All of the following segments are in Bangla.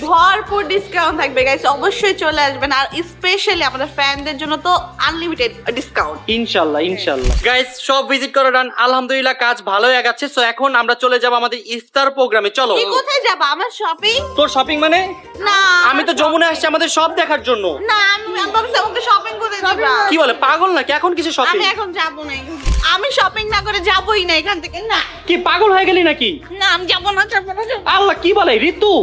ভরপুর ডিসকাউন্ট থাকবে গাইস, অবশ্যই চলে আসবেন। আর স্পেশালি আমাদের ফ্যানদের জন্য তো আনলিমিটেড ডিসকাউন্ট ইনশাল্লাহ ইনশাল্লাহ। গাইস সব ভিজিট করে ডান, আলহামদুলিল্লাহ কাজ ভালোই আগাচ্ছে। সো এখন আমরা চলে যাব আমাদের ইফতার প্রোগ্রামে। চলো। কি কোথায় যাবা? আমার শপিং? তোর শপিং মানে? না আমি তো যমুনা আসছি আমাদের সব দেখার জন্য। না, আমি ভাবছি আমাকে শপিং করে দিবা। কি বলে পাগল নাকি? এখন কিছু শপিং? আমি এখন যাব না, আমি শপিং না করে যাবই না এখান থেকে। না কি পাগল হয়ে গেলি নাকি? না, আমি যাব না, যাব না। আল্লাহ কি বলে ঋতু,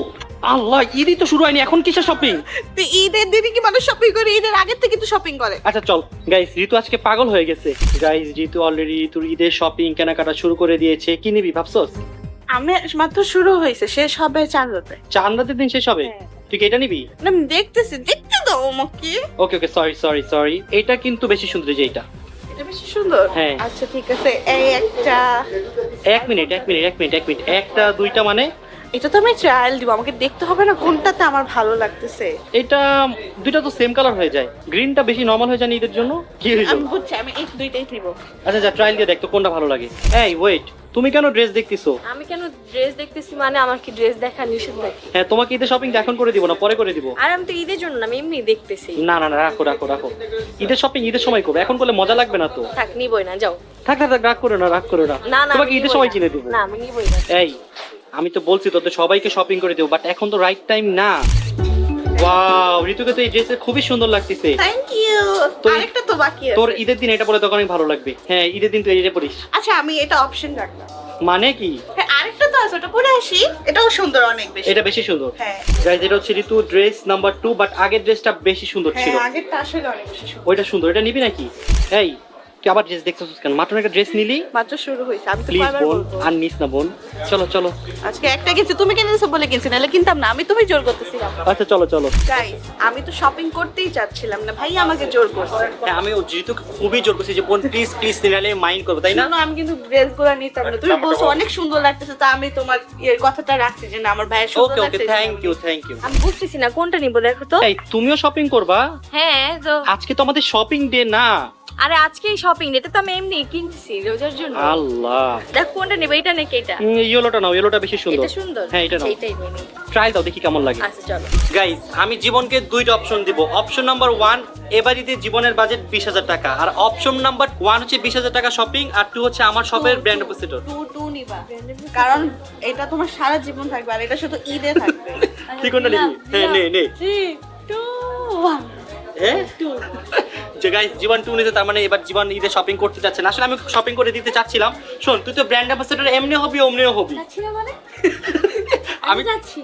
আল্লাহ ঈদই তো শুরু হয়নি, এখন কিসের শপিং? তুই ঈদের দিনে কি মানুষ শপিং করে? ঈদের আগের থেকে তো শপিং করে। আচ্ছা চল গাইস, ঋতু আজকে পাগল হয়ে গেছে। গাইস ঋতু অলরেডি ঋতুর ঈদের শপিং কেনাকাটা শুরু করে দিয়েছে। কি নিবি ভাবছস? আমি মাত্র শুরু হয়েছে, শেষ হবে চাঁদতে। চাঁদ রাতের দিন শেষ হবে? তুই কি এটা নিবি? না, আমি দেখতেছি, দেখতে দাও আমাকে। ওকে ওকে, সরি সরি সরি। এটা কিন্তু বেশি সুন্দর, যে এটা। এটা বেশি সুন্দর। হ্যাঁ। আচ্ছা ঠিক আছে, এই একটা। এক মিনিট একটা দুইটা মানে? এটা তো আমি ট্রায়াল দিব, আমাকে দেখতে হবে না কোনটাতে আমার ভালো লাগতেছে। এটা দুইটা তো সেম কালার হয়ে যায়, গ্রিনটা বেশি নরমাল হয়ে যায় না ঈদের জন্য। কি হইলো? আমি বুঝছি, আমি এই দুইটাই নিব। আচ্ছা যা ট্রায়াল দিয়ে দেখ তো কোনটা ভালো লাগে। এই ওয়েট, তুমি কেন ড্রেস দেখতেছো? আমি কেন ড্রেস দেখতেছি মানে? আমার কি ড্রেস দেখা নিষেধ নাকি? হ্যাঁ, তোমাকে ঈদের শপিং এখন করে দিব না, পরে করে দিব। আর আমি তো ঈদের জন্য না, আমি এমনি দেখতেছি। না না না, রাখো রাখো রাখো, ঈদের শপিং ঈদের সময় করবো, এখন করলে মজা লাগবে না তো। থাক, নিবই না, যাও। থাক থাক থাক, রাগ করো না, রাগ করো না। না না, তোমাকে আমি ঈদের নিবই সময় না। কিনে দিব। না, আমি নিবই না। এই আমি তো বলছি তোদের সবাইকে শপিং করে দেবো, বাট এখন তো রাইট টাইম না। ওয়াও, ঋতুকে তো এই ড্রেসে খুবই সুন্দর লাগতেছে। Thank you. তো- আরেকটা তো বাকি তোর আছে। ঈদের দিন এটা পরে তখন অনেক ভালো লাগবে। হ্যাঁ, ঈদের দিন তুই এটা পরিস। আচ্ছা, আমি এটা অপশন রাখলাম। মানে কি? হ্যাঁ, আরেকটা তো আছে, ওটা পরে আসি। এটাও সুন্দর অনেক বেশি। এটা বেশি সুন্দর। হ্যাঁ গাইস এটা হচ্ছে ঋতু ড্রেস নাম্বার 2, বাট আগের ড্রেসটা বেশি সুন্দর ছিল। হ্যাঁ, আগেরটা আসলে অনেক বেশি সুন্দর। ওইটা সুন্দর, এটা নিবি নাকি? এই তুই আবার ড্রেস দেখছিস কেন? মাত্র একটা ড্রেস নিলি। মাত্র শুরু হয়েছে, আমি তো প্লিজ কয়বার বোন, বলবো। আর নিস না বোন। চলো চলো। আজকে একটা কিনছি, তুমি কিনে দিছো বলে কিনছি, নাহলে কিনতাম না। আমি তুমি জোর করতেছিলাম। আচ্ছা চলো চলো। গাইস, আমি তো শপিং করতেই চাচ্ছিলাম না, ভাই আমাকে জোর করছে। হ্যাঁ, আমি ও ঋতুকে খুবই জোর করছি যে বোন প্লিজ প্লিজ নিলে মাইন্ড করবো, তাই না? না, আমি কিন্তু ড্রেসগুলো নিতাম না। তুমি বলছো অনেক সুন্দর লাগতেছে, তা আমি তোমার এর কথাটা রাখছি যে না, আমার ভাইয়ের সুন্দর ওকে ওকে, লাগছে। Thank you thank you. আমি বুঝতেছি না কোনটা নিবো, দেখো তো। এই তুমিও শপিং করবা? হ্যাঁ তো। আজকে তো আমাদের শপিং ডে না। আরে আজকেই শপিং, এটা তো আমি এমনি কিনতেছি রোজার জন্য। আল্লাহ, দেখ কোনটা নেবো, এটা নাকি এটা? ইয়েলোটা নাও, ইয়েলোটা বেশি সুন্দর। এটা সুন্দর। হ্যাঁ এটা নাও, এইটাই নিয়ে নিই। ট্রায়াল দাও দেখি কেমন লাগে। আচ্ছা চলো। গাইস আমি জীবনকে দুইটা অপশন দিব। অপশন নাম্বার 1, এবারিতে জীবনের বাজেট 20,000 টাকা। আর অপশন নাম্বার 1 হচ্ছে 20,000 টাকা শপিং, আর 2 হচ্ছে আমার শপের ব্র্যান্ড অ্যাম্বাসেডর। টু নিবা, কারণ এটা তোমার সারা জীবন থাকবে, আর এটা শুধু ঈদে থাকবে। তুই কোনটা নিবি? হ্যাঁ নে নে। 3 2 1 হ্যাঁ যে গাইস জীবন 2 নিতে, তার মানে এবার জীবন ঈদে শপিং করতে যাচ্ছে না। আসলে আমি শপিং করে দিতে চাচ্ছিলাম। শোন, তুই তো ব্র্যান্ড অ্যাম্বাসেডর এমনি হবি অমনিও হবি। যাচ্ছি না মানে? আমি যাচ্ছি।